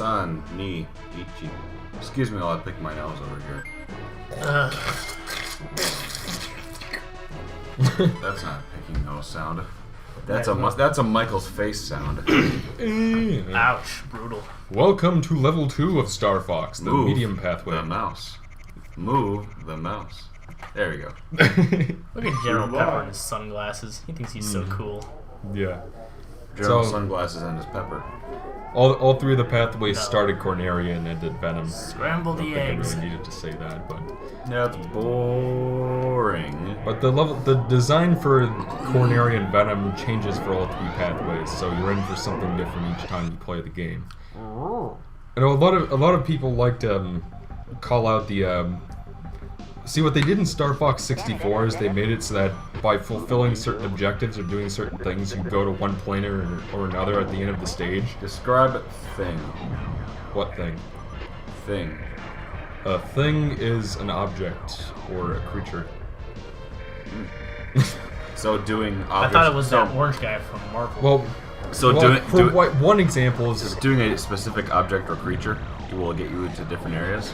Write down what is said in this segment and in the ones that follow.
San ni ichi. Excuse me while I pick my nose over here. That's not a picking nose sound. That's a Michael's face sound. Ouch, brutal. Welcome to level 2 of Star Fox, the medium pathway. The mouse. Move the mouse. There we go. Look at General Pepper in his sunglasses. He thinks he's so cool. Yeah. General sunglasses and his pepper. All three of the pathways started Corneria and ended Venom. Scramble the eggs. I really needed to say that, but That's boring. but the design for Corneria and Venom changes for all three pathways, so you're in for something different each time you play the game. And a lot of people like to call out the see, what they did in Star Fox 64 is they made it so that by fulfilling certain objectives or doing certain things, you go to one plane or another at the end of the stage. Describe thing. What thing? Thing. A thing is an object or a creature. So doing objects. I thought it was that orange guy from Marvel. Well, one example is doing a specific object or creature will get you into different areas.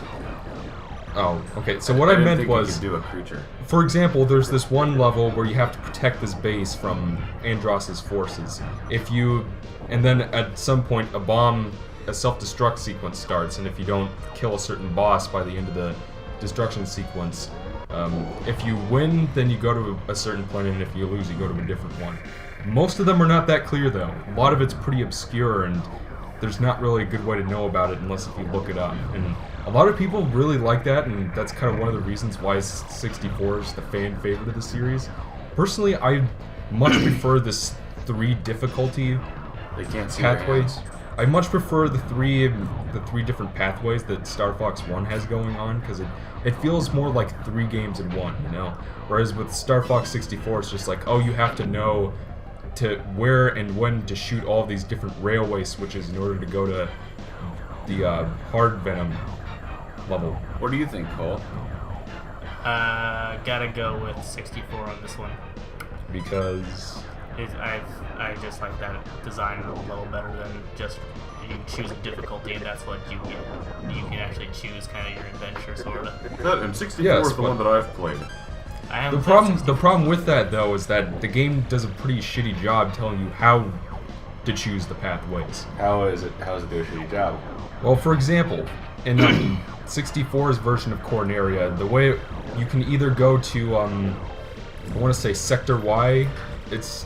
Oh, okay. So what I meant was, you could do a creature. For example, there's this one level where you have to protect this base from Andross's forces. And then at some point a self-destruct sequence starts, and if you don't kill a certain boss by the end of the destruction sequence, if you win, then you go to a certain planet, and if you lose, you go to a different one. Most of them are not that clear, though. A lot of it's pretty obscure, and there's not really a good way to know about it unless if you look it up. And a lot of people really like that, and that's kind of one of the reasons why 64 is the fan favorite of the series. Personally, I much prefer this 3 difficulty pathways. I much prefer the three different pathways that Star Fox 1 has going on, because it feels more like 3 games in one, you know? Whereas with Star Fox 64, it's just like, oh, you have to know to where and when to shoot all these different railway switches in order to go to the hard Venom level. What do you think, Cole? Gotta go with 64 on this one. Because I just like that design a little better than just you choose a difficulty and that's what you get. You can actually choose kind of your adventure, sort of. And 64 is the one that I've played. The problem with that, though, is that the game does a pretty shitty job telling you how to choose the pathways. How does it do a shitty job? Well, for example, in 64's version of Corneria, the way you can either go to I want to say Sector Y. It's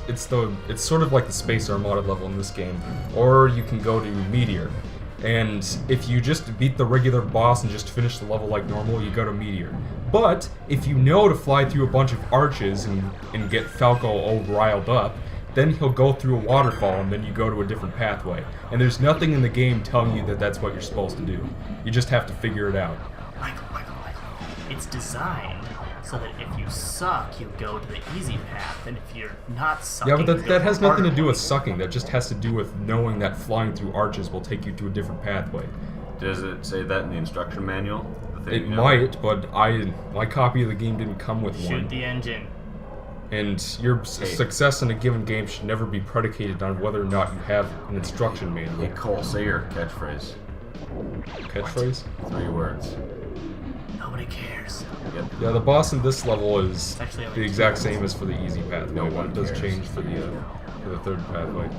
sort of like the Space Armada level in this game, or you can go to Meteor. And if you just beat the regular boss and just finish the level like normal, you go to Meteor. But if you know to fly through a bunch of arches and get Falco all riled up, then he'll go through a waterfall and then you go to a different pathway. And there's nothing in the game telling you that that's what you're supposed to do. You just have to figure it out. Michael. It's designed so that if you suck, you go to the easy path, and if you're not sucking... Yeah, but that has nothing to do with sucking. That just has to do with knowing that flying through arches will take you to a different pathway. Does it say that in the instruction manual? It might, but my copy of the game didn't come with one. Shoot the engine. And your success in a given game should never be predicated on whether or not you have an instruction manual. Hey Cole, say your catchphrase. Catchphrase? 3 words. Nobody cares. Yep. Yeah, the boss in this level is the exact 2 same as for the easy pathway, but it does change for the third pathway.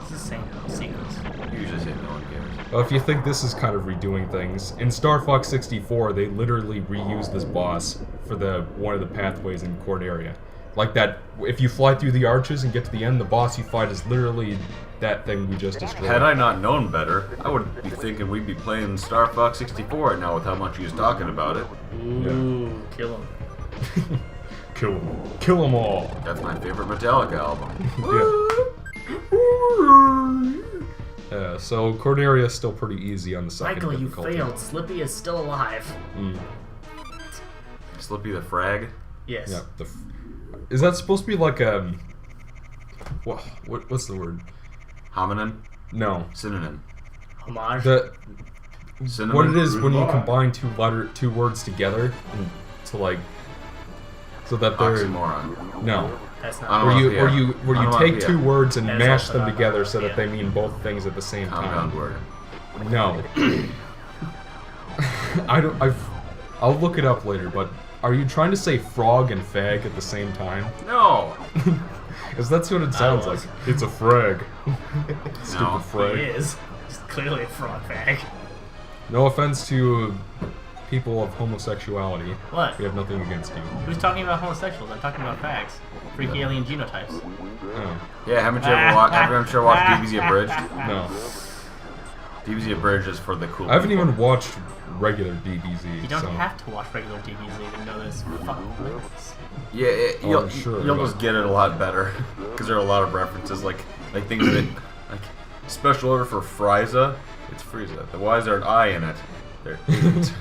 It's the same sequence. You usually say no one cares. Well, if you think this is kind of redoing things, in Star Fox 64, they literally reused this boss for one of the pathways in Corneria. Like that, if you fly through the arches and get to the end, the boss you fight is literally that thing we just destroyed. Had I not known better, I would be thinking we'd be playing Star Fox 64 right now with how much he was talking about it. Ooh, kill him. Kill him. Kill them all. That's my favorite Metallica album. Yeah. So Corneria is still pretty easy on the second Michael, difficulty. you failed. Slippy is still alive. Slippy the Frag? Yes. Yeah. Is that supposed to be like a... What's the word? Homonym? No. Synonym. Homage? Cinnamon? What it is when you combine two words together to like... So that they're... Oxymoron. No. That's not... Where you take 2 words and That is mash also them not together so that yeah. they mean both things at the same time. Compound word. No. I'll look it up later, but are you trying to say frog and fag at the same time? No. Because that's what it sounds like. It's a frag. Stupid No. frag. He is. He's clearly a frog bag. No offense to people of homosexuality. What? We have nothing against you. Who's talking about homosexuals? I'm talking about fags. Freaky alien genotypes. Oh, Yeah, haven't you ever watched DBZ Abridged? no. DBZ Abridged is for the cool I haven't people. even watched regular DBZ. You don't so. have to watch regular DBZ to know this. Yeah, Oh, sure, you'll but- just get it a lot better because there are a lot of references, like things that, like special order for Frieza. It's Frieza. The Y's are an I in it. There isn't.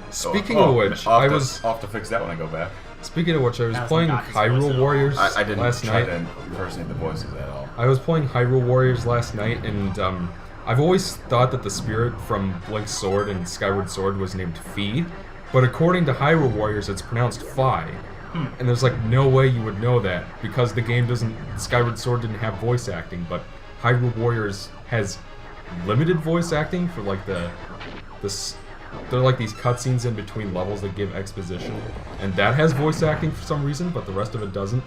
Speaking of which, I'll I have to- was I'll have to fix that when I go back. speaking of which, I was That's playing not his voice at Hyrule all. Warriors I didn't last try night. to impersonate the voices at all. I was playing Hyrule Warriors last night, and I've always thought that the spirit from Link's Sword and Skyward Sword was named Fi, but according to Hyrule Warriors, it's pronounced Fi. And there's like no way you would know that because the game doesn't. Skyward Sword didn't have voice acting, but Hyrule Warriors has limited voice acting for like this. There are like these cutscenes in between levels that give exposition, and that has voice acting for some reason, but the rest of it doesn't.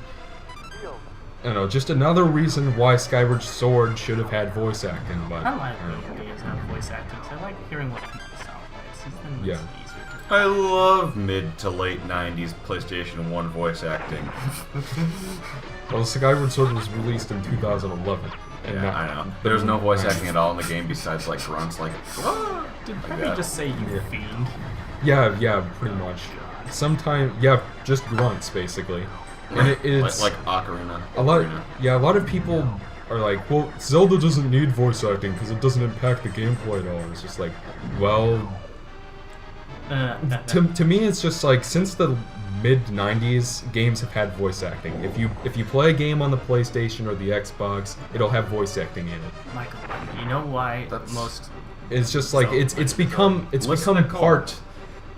I don't know, just another reason why Skyward Sword should have had voice acting, but I like when games have voice acting, so I like hearing what people sound like. So then Yeah. it's easier I love mid to late '90s PlayStation 1 voice acting. well, Skyward Sword was released in 2011. And Yeah, not- I know. There's no voice acting at all in the game besides like grunts, like. "Ah," to. Did like Peppy that. just say you Yeah. fiend? Yeah, pretty much. Sometime, yeah, just grunts basically. And it's like Ocarina. a lot. Ocarina. Yeah, a lot of people are like, well, Zelda doesn't need voice acting because it doesn't impact the gameplay at all. It's just like, well, to me, it's just like since the mid '90s, games have had voice acting. If you play a game on the PlayStation or the Xbox, it'll have voice acting in it. Michael, you know why That's- most It's just like it's become Listen to Cole. part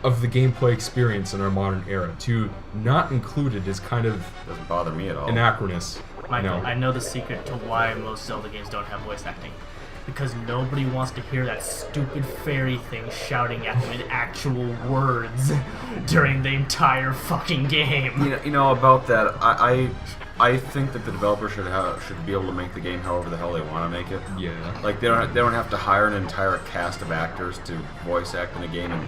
of the gameplay experience in our modern era. To not include it is kind of Doesn't bother me at all. anachronous. Michael, No. I know the secret to why most Zelda games don't have voice acting. Because nobody wants to hear that stupid fairy thing shouting at them in actual words during the entire fucking game. You know about that. I think that the developer should be able to make the game however the hell they want to make it. Yeah. Like they don't have to hire an entire cast of actors to voice act in a game and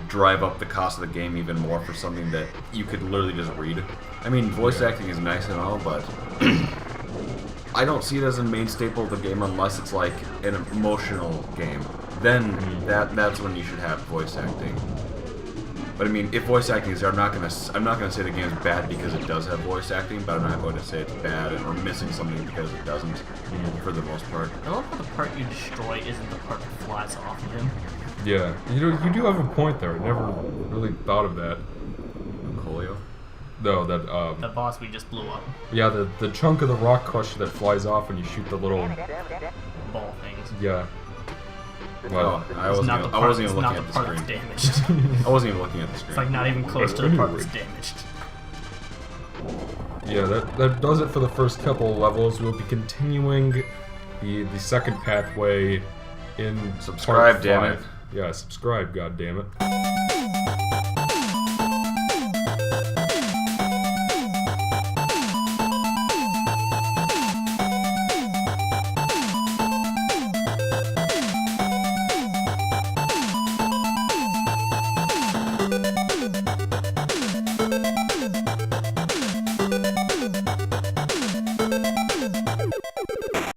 drive up the cost of the game even more for something that you could literally just read. I mean, voice acting is nice and all, but I don't see it as a main staple of the game unless it's like an emotional game. Then that's when you should have voice acting. But I mean, if voice acting is there, I'm not gonna say the game is bad because it does have voice acting, but I'm not going to say it's bad or missing something because it doesn't. For the most part. I love how the part you destroy isn't the part that flies off of him. Yeah. You do have a point there. I never really thought of that. Colio. No, The that boss we just blew up. yeah, the chunk of the rock crusher that flies off when you shoot the little Ball things. yeah. Oh, Well, I It's wasn't not the even, I part, wasn't it's even not looking the at the part screen. that's damaged. I wasn't even looking at the screen. It's like not even close to the part that's damaged. yeah, that does it for the first couple of levels. We'll be continuing the second pathway in Subscribe, part damn 5. it. Yeah, subscribe, god damn it.